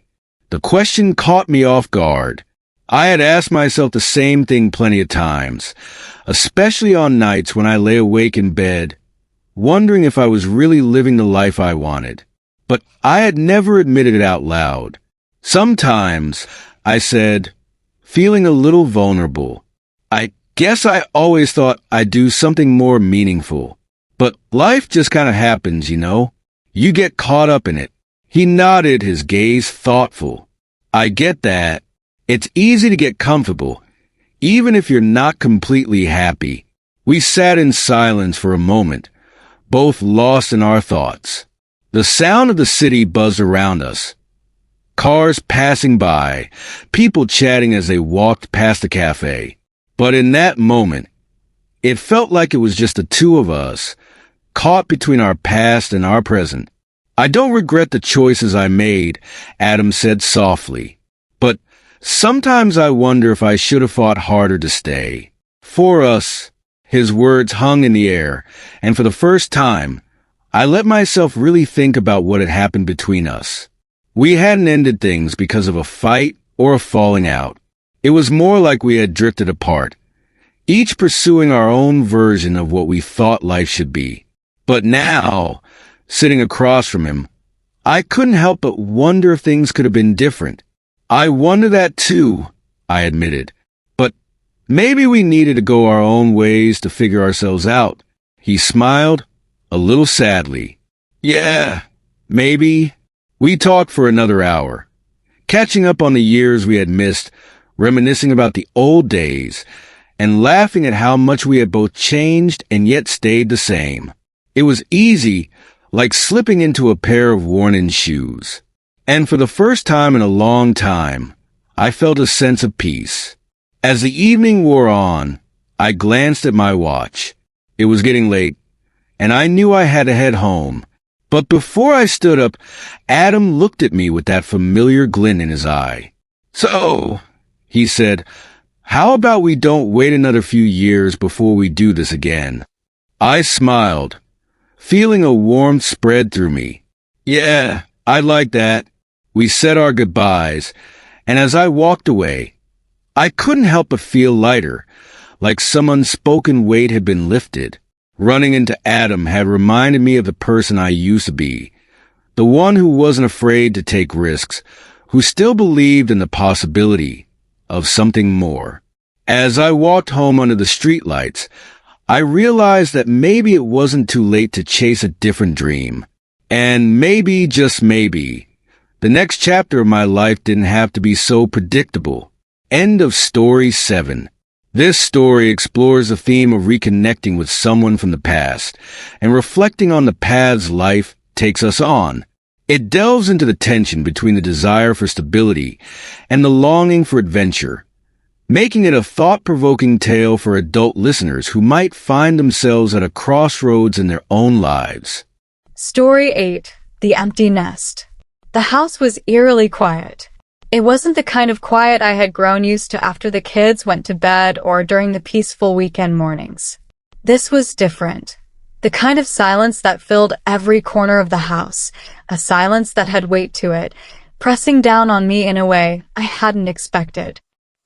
The question caught me off guard. I had asked myself the same thing plenty of times, especially on nights when I lay awake in bed, wondering if I was really living the life I wanted. But I had never admitted it out loud. "Sometimes," I said, feeling a little vulnerable. "I guess I always thought I'd do something more meaningful. But life just kind of happens, you know? You get caught up in it." He nodded, his gaze thoughtful. "I get that. It's easy to get comfortable, even if you're not completely happy." We sat in silence for a moment, both lost in our thoughts. The sound of the city buzzed around us. Cars passing by, people chatting as they walked past the cafe. But in that moment, it felt like it was just the two of us, caught between our past and our present. "I don't regret the choices I made," Adam said softly. "But sometimes I wonder if I should have fought harder to stay. For us." His words hung in the air, and for the first time, I let myself really think about what had happened between us. We hadn't ended things because of a fight or a falling out. It was more like we had drifted apart, each pursuing our own version of what we thought life should be. But now, sitting across from him. I couldn't help but wonder if things could have been different. I wonder that too, I admitted. But maybe we needed to go our own ways to figure ourselves out. He smiled, a little sadly. Yeah, maybe. We talked for another hour, catching up on the years we had missed, reminiscing about the old days, and laughing at how much we had both changed and yet stayed the same. It was easy, like slipping into a pair of worn-in shoes. And for the first time in a long time, I felt a sense of peace. As the evening wore on, I glanced at my watch. It was getting late, and I knew I had to head home. But before I stood up, Adam looked at me with that familiar glint in his eye. "So," he said, "how about we don't wait another few years before we do this again?" I smiled, feeling a warmth spread through me. "Yeah, I'd like that." We said our goodbyes, and as I walked away, I couldn't help but feel lighter, like some unspoken weight had been lifted. Running into Adam had reminded me of the person I used to be, the one who wasn't afraid to take risks, who still believed in the possibility of something more. As I walked home under the streetlights, I realized that maybe it wasn't too late to chase a different dream. And maybe, just maybe, the next chapter of my life didn't have to be so predictable. End of story 7. This story explores the theme of reconnecting with someone from the past and reflecting on the paths life takes us on. It delves into the tension between the desire for stability and the longing for adventure, making it a thought-provoking tale for adult listeners who might find themselves at a crossroads in their own lives. Story 8. The Empty Nest. The house was eerily quiet. It wasn't the kind of quiet I had grown used to after the kids went to bed or during the peaceful weekend mornings. This was different. The kind of silence that filled every corner of the house, a silence that had weight to it, pressing down on me in a way I hadn't expected.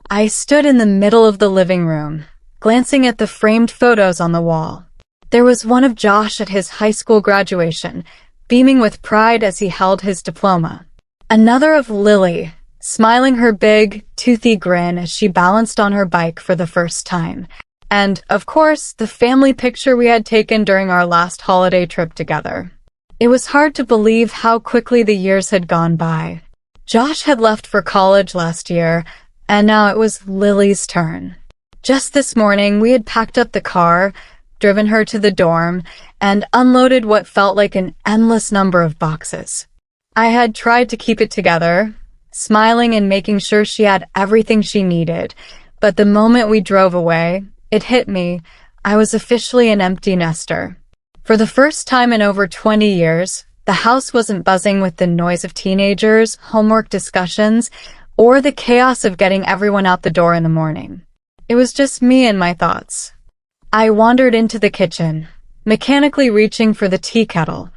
I stood in the middle of the living room, glancing at the framed photos on the wall. There was one of Josh at his high school graduation, beaming with pride as he held his diploma. Another of Lily, smiling her big, toothy grin as she balanced on her bike for the first time. And, of course, the family picture we had taken during our last holiday trip together. It was hard to believe how quickly the years had gone by. Josh had left for college last year, and now it was Lily's turn. Just this morning, we had packed up the car, driven her to the dorm, and unloaded what felt like an endless number of boxes. I had tried to keep it together, smiling and making sure she had everything she needed, but the moment we drove away, it hit me. I was officially an empty nester. For the first time in over 20 years, the house wasn't buzzing with the noise of teenagers, homework discussions, or the chaos of getting everyone out the door in the morning. It was just me and my thoughts. I wandered into the kitchen, mechanically reaching for the tea kettle.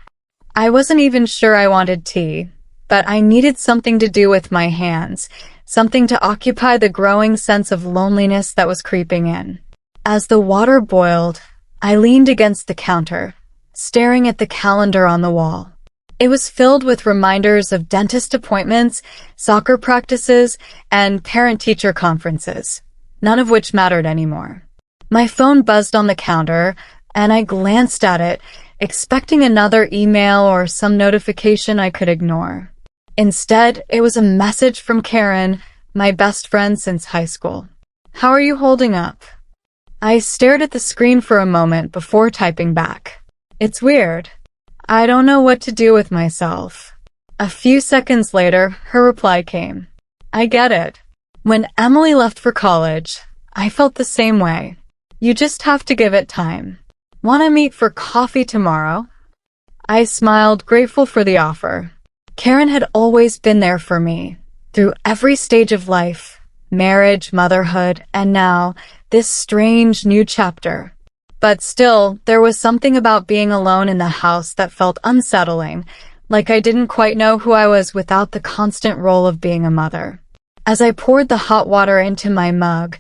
I wasn't even sure I wanted tea, but I needed something to do with my hands, something to occupy the growing sense of loneliness that was creeping in. As the water boiled, I leaned against the counter, staring at the calendar on the wall. It was filled with reminders of dentist appointments, soccer practices, and parent-teacher conferences, none of which mattered anymore. My phone buzzed on the counter, and I glanced at it, expecting another email or some notification I could ignore. Instead, it was a message from Karen, my best friend since high school. "How are you holding up?" I stared at the screen for a moment before typing back. "It's weird. I don't know what to do with myself." A few seconds later, her reply came. "I get it. When Emily left for college, I felt the same way. You just have to give it time. Want to meet for coffee tomorrow?" I smiled, grateful for the offer. Karen had always been there for me, through every stage of life, marriage, motherhood, and now, this strange new chapter. But still, there was something about being alone in the house that felt unsettling, like I didn't quite know who I was without the constant role of being a mother. As I poured the hot water into my mug,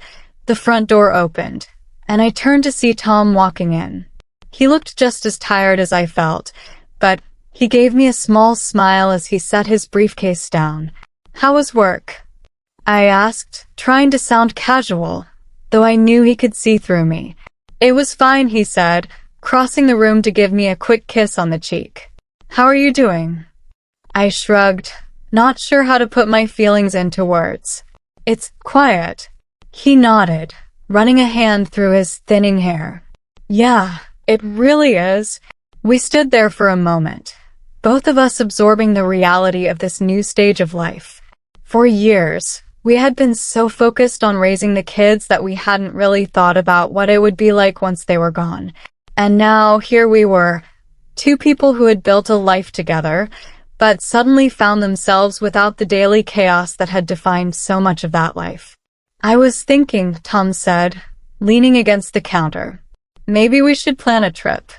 the front door opened, and I turned to see Tom walking in. He looked just as tired as I felt, but He gave me a small smile as he set his briefcase down. "How was work?" I asked, trying to sound casual, though I knew he could see through me. "It was fine," he said, crossing the room to give me a quick kiss on the cheek. "How are you doing?" I shrugged, not sure how to put my feelings into words. "It's quiet." He nodded, running a hand through his thinning hair. "Yeah, it really is." We stood there for a moment, both of us absorbing the reality of this new stage of life. For years, we had been so focused on raising the kids that we hadn't really thought about what it would be like once they were gone. And now, here we were, two people who had built a life together, but suddenly found themselves without the daily chaos that had defined so much of that life. "I was thinking," Tom said, leaning against the counter. "Maybe we should plan a trip.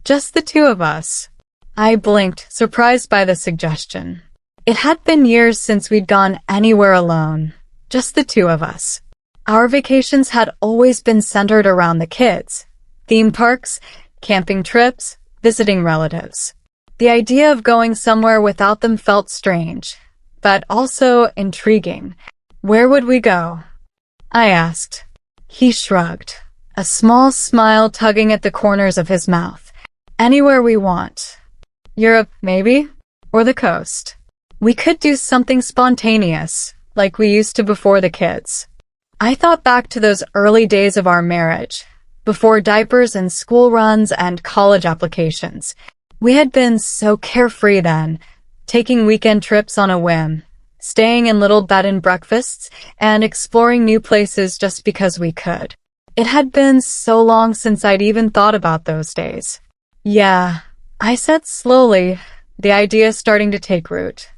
Just the two of us." I blinked, surprised by the suggestion. It had been years since we'd gone anywhere alone, just the two of us. Our vacations had always been centered around the kids. Theme parks, camping trips, visiting relatives. The idea of going somewhere without them felt strange, but also intriguing. "Where would we go?" I asked. He shrugged, a small smile tugging at the corners of his mouth. "Anywhere we want. Europe, maybe? Or the coast. We could do something spontaneous, like we used to before the kids." I thought back to those early days of our marriage, before diapers and school runs and college applications. We had been so carefree then, taking weekend trips on a whim, staying in little bed and breakfasts, and exploring new places just because we could. It had been so long since I'd even thought about those days. "Yeah," I said slowly, the idea starting to take root.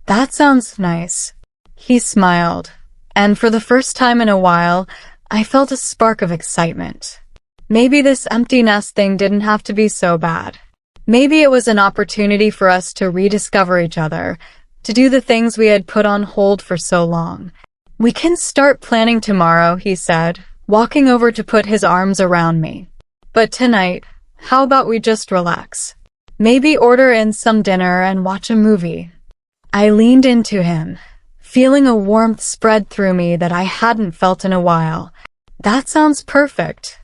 "That sounds nice." He smiled, and for the first time in a while, I felt a spark of excitement. Maybe this empty nest thing didn't have to be so bad. Maybe it was an opportunity for us to rediscover each other, to do the things we had put on hold for so long. "We can start planning tomorrow," he said, walking over to put his arms around me. "But tonight, how about we just relax? Maybe order in some dinner and watch a movie." I leaned into him, feeling a warmth spread through me that I hadn't felt in a while. "That sounds perfect."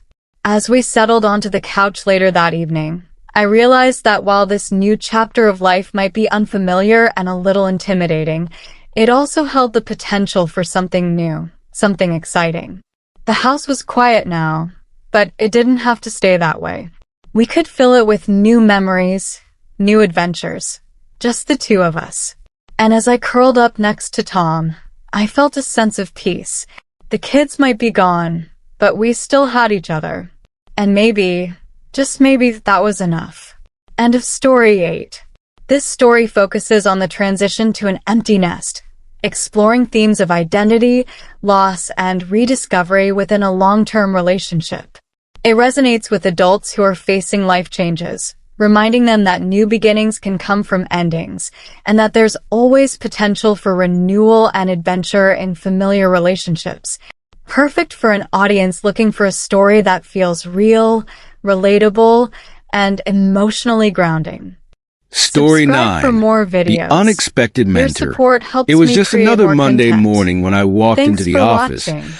As we settled onto the couch later that evening, I realized that while this new chapter of life might be unfamiliar and a little intimidating, it also held the potential for something new, something exciting. The house was quiet now, but it didn't have to stay that way. We could fill it with new memories, new adventures, just the two of us. And as I curled up next to Tom, I felt a sense of peace. The kids might be gone, but we still had each other. And maybe, just maybe, that was enough. End of story 8. This story focuses on the transition to an empty nest, exploring themes of identity, loss, and rediscovery within a long-term relationship. It resonates with adults who are facing life changes, reminding them that new beginnings can come from endings, and that there's always potential for renewal and adventure in familiar relationships. Perfect for an audience looking for a story that feels real, relatable, and emotionally grounding. Story Subscribe 9. for more videos. The Unexpected Your Mentor. support helps It was me just create another more Monday content. morning when I walked Thanks into the for office. watching.